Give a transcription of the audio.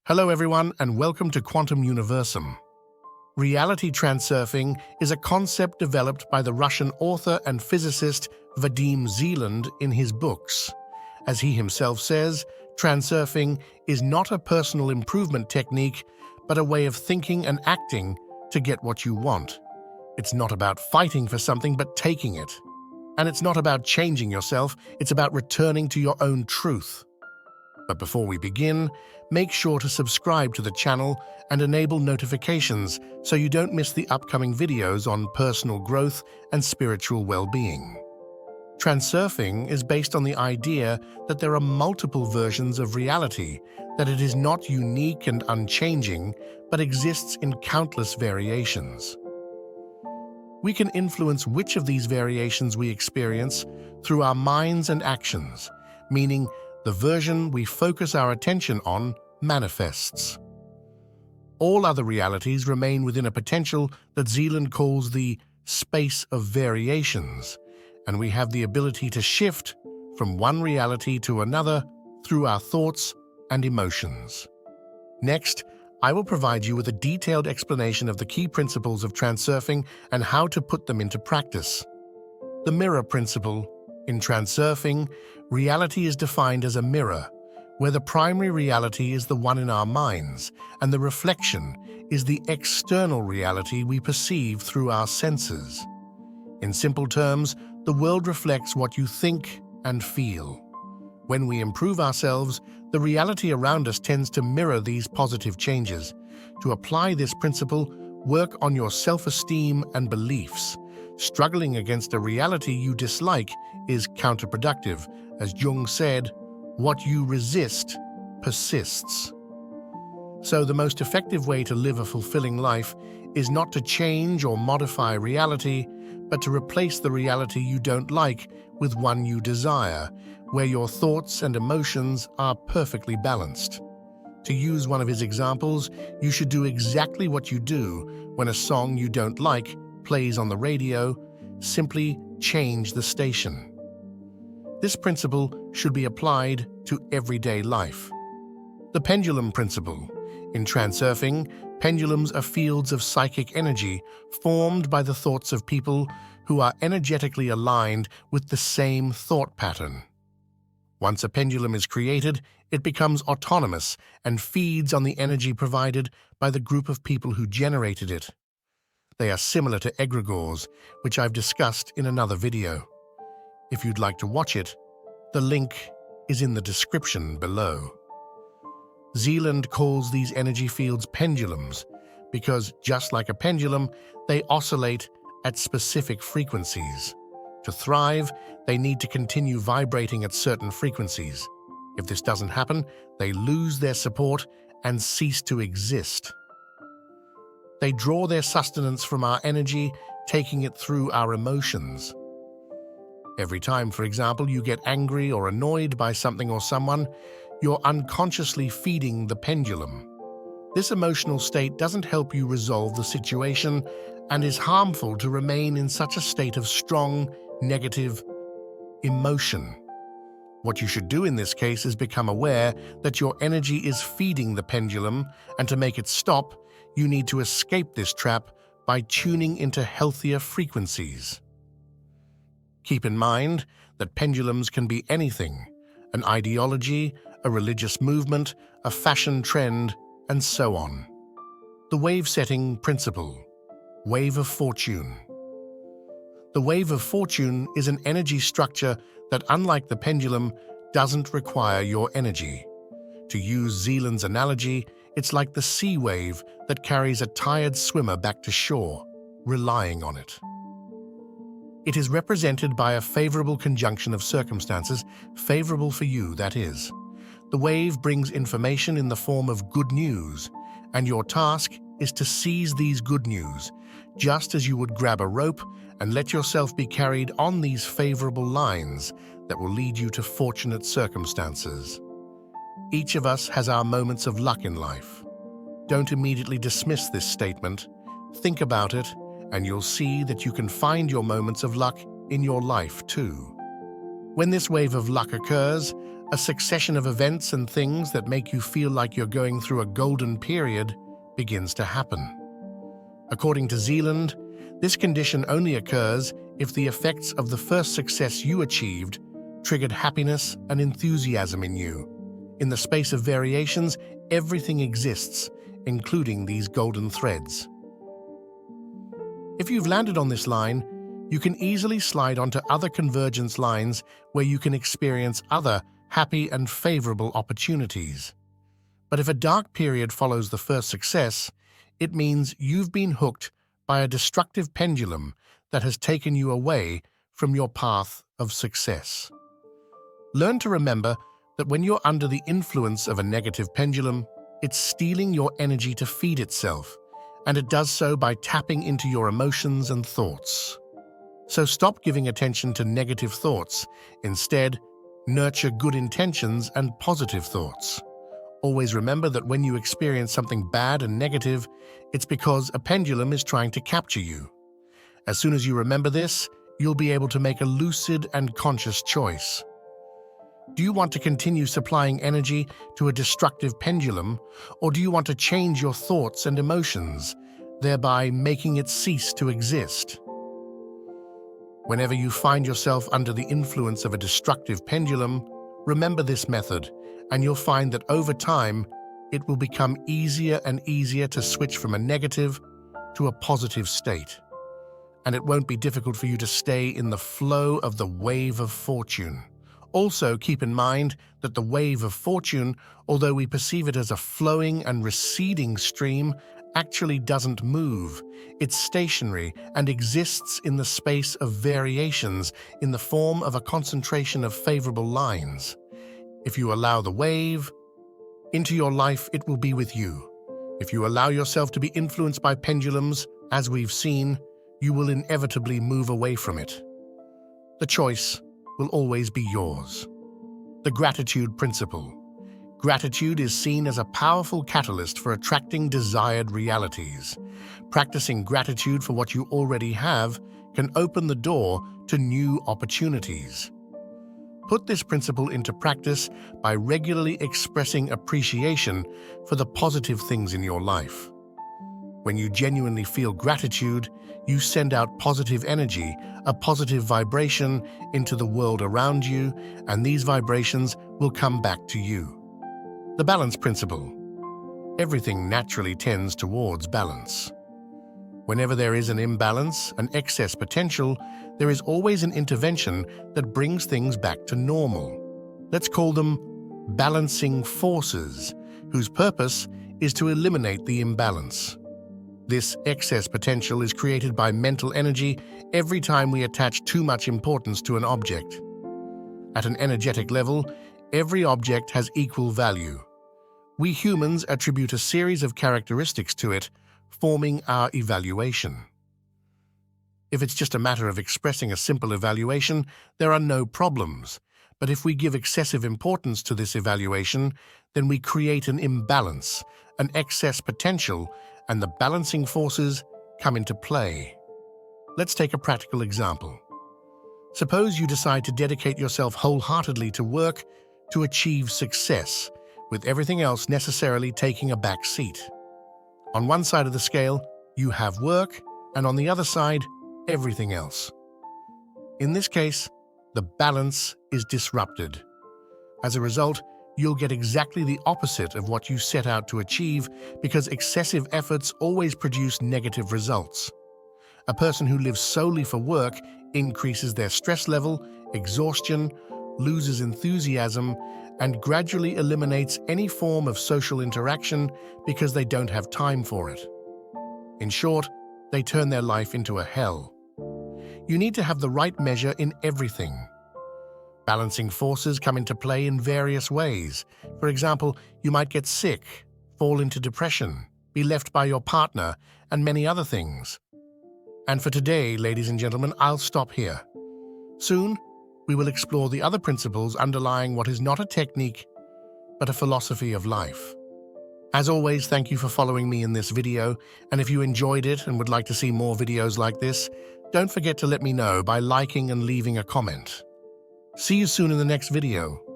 Hello everyone and welcome to Quantum Universum. Reality Transurfing is a concept developed by the Russian author and physicist Vadim Zeland in his books. As he himself says, transurfing is not a personal improvement technique, but a way of thinking and acting to get what you want. It's not about fighting for something, but taking it. And it's not about changing yourself, it's about returning to your own truth. But before we begin, make sure to subscribe to the channel and enable notifications so you don't miss the upcoming videos on personal growth and spiritual well-being. Transurfing is based on the idea that there are multiple versions of reality, that it is not unique and unchanging, but exists in countless variations. We can influence which of these variations we experience through our minds and actions, meaning the version we focus our attention on manifests. All other realities remain within a potential that Zeland calls the space of variations, and we have the ability to shift from one reality to another through our thoughts and emotions. Next, I will provide you with a detailed explanation of the key principles of transurfing and how to put them into practice. The mirror principle. In transurfing, reality is defined as a mirror, where the primary reality is the one in our minds, and the reflection is the external reality we perceive through our senses. In simple terms, the world reflects what you think and feel. When we improve ourselves, the reality around us tends to mirror these positive changes. To apply this principle, work on your self-esteem and beliefs. Struggling against a reality you dislike is counterproductive. As Jung said, what you resist persists. So the most effective way to live a fulfilling life is not to change or modify reality, but to replace the reality you don't like with one you desire, where your thoughts and emotions are perfectly balanced. To use one of his examples, you should do exactly what you do when a song you don't like plays on the radio. Simply change the station. This principle should be applied to everyday life. The pendulum principle. In transurfing, pendulums are fields of psychic energy formed by the thoughts of people who are energetically aligned with the same thought pattern. Once a pendulum is created, it becomes autonomous and feeds on the energy provided by the group of people who generated it. They are similar to egregores, which I've discussed in another video. If you'd like to watch it, the link is in the description below. Zeland calls these energy fields pendulums because, just like a pendulum, they oscillate at specific frequencies. To thrive, they need to continue vibrating at certain frequencies. If this doesn't happen, they lose their support and cease to exist. They draw their sustenance from our energy, taking it through our emotions. Every time, for example, you get angry or annoyed by something or someone, you're unconsciously feeding the pendulum. This emotional state doesn't help you resolve the situation and is harmful to remain in such a state of strong, negative emotion. What you should do in this case is become aware that your energy is feeding the pendulum, and to make it stop, you need to escape this trap by tuning into healthier frequencies. Keep in mind that pendulums can be anything: an ideology, a religious movement, a fashion trend, and so on. The wave-setting principle. Wave of fortune. The wave of fortune is an energy structure that, unlike the pendulum, doesn't require your energy. To use Zeland's analogy, it's like the sea wave that carries a tired swimmer back to shore, relying on it. It is represented by a favorable conjunction of circumstances, favorable for you, that is. The wave brings information in the form of good news, and your task is to seize these good news, just as you would grab a rope and let yourself be carried on these favorable lines that will lead you to fortunate circumstances. Each of us has our moments of luck in life. Don't immediately dismiss this statement. Think about it, and you'll see that you can find your moments of luck in your life too. When this wave of luck occurs, a succession of events and things that make you feel like you're going through a golden period begins to happen. According to Zealand, this condition only occurs if the effects of the first success you achieved triggered happiness and enthusiasm in you. In the space of variations, everything exists, including these golden threads. If you've landed on this line, you can easily slide onto other convergence lines where you can experience other happy and favorable opportunities. But if a dark period follows the first success, it means you've been hooked by a destructive pendulum that has taken you away from your path of success. Learn to remember that when you're under the influence of a negative pendulum, it's stealing your energy to feed itself, and it does so by tapping into your emotions and thoughts. So stop giving attention to negative thoughts. Instead, nurture good intentions and positive thoughts. Always remember that when you experience something bad and negative, it's because a pendulum is trying to capture you. As soon as you remember this, you'll be able to make a lucid and conscious choice. Do you want to continue supplying energy to a destructive pendulum, or do you want to change your thoughts and emotions, thereby making it cease to exist? Whenever you find yourself under the influence of a destructive pendulum, remember this method, and you'll find that over time, it will become easier and easier to switch from a negative to a positive state. And it won't be difficult for you to stay in the flow of the wave of fortune. Also, keep in mind that the wave of fortune, although we perceive it as a flowing and receding stream, actually doesn't move. It's stationary and exists in the space of variations in the form of a concentration of favorable lines. If you allow the wave into your life, it will be with you. If you allow yourself to be influenced by pendulums, as we've seen, you will inevitably move away from it. The choice will always be yours. The gratitude principle. Gratitude is seen as a powerful catalyst for attracting desired realities. Practicing gratitude for what you already have can open the door to new opportunities. Put this principle into practice by regularly expressing appreciation for the positive things in your life. When you genuinely feel gratitude, you send out positive energy, a positive vibration into the world around you, and these vibrations will come back to you. The balance principle. Everything naturally tends towards balance. Whenever there is an imbalance, an excess potential, there is always an intervention that brings things back to normal. Let's call them balancing forces, whose purpose is to eliminate the imbalance. This excess potential is created by mental energy every time we attach too much importance to an object. At an energetic level, every object has equal value. We humans attribute a series of characteristics to it, forming our evaluation. If it's just a matter of expressing a simple evaluation, there are no problems. But if we give excessive importance to this evaluation, then we create an imbalance, an excess potential, and the balancing forces come into play. Let's take a practical example. Suppose you decide to dedicate yourself wholeheartedly to work to achieve success, with everything else necessarily taking a back seat. On one side of the scale, you have work, and on the other side, everything else. In this case, the balance is disrupted. As a result, you'll get exactly the opposite of what you set out to achieve because excessive efforts always produce negative results. A person who lives solely for work increases their stress level, exhaustion, loses enthusiasm, and gradually eliminates any form of social interaction because they don't have time for it. In short, they turn their life into a hell. You need to have the right measure in everything. Balancing forces come into play in various ways. For example, you might get sick, fall into depression, be left by your partner, and many other things. And for today, ladies and gentlemen, I'll stop here. Soon, we will explore the other principles underlying what is not a technique, but a philosophy of life. As always, thank you for following me in this video, and if you enjoyed it and would like to see more videos like this, don't forget to let me know by liking and leaving a comment. See you soon in the next video.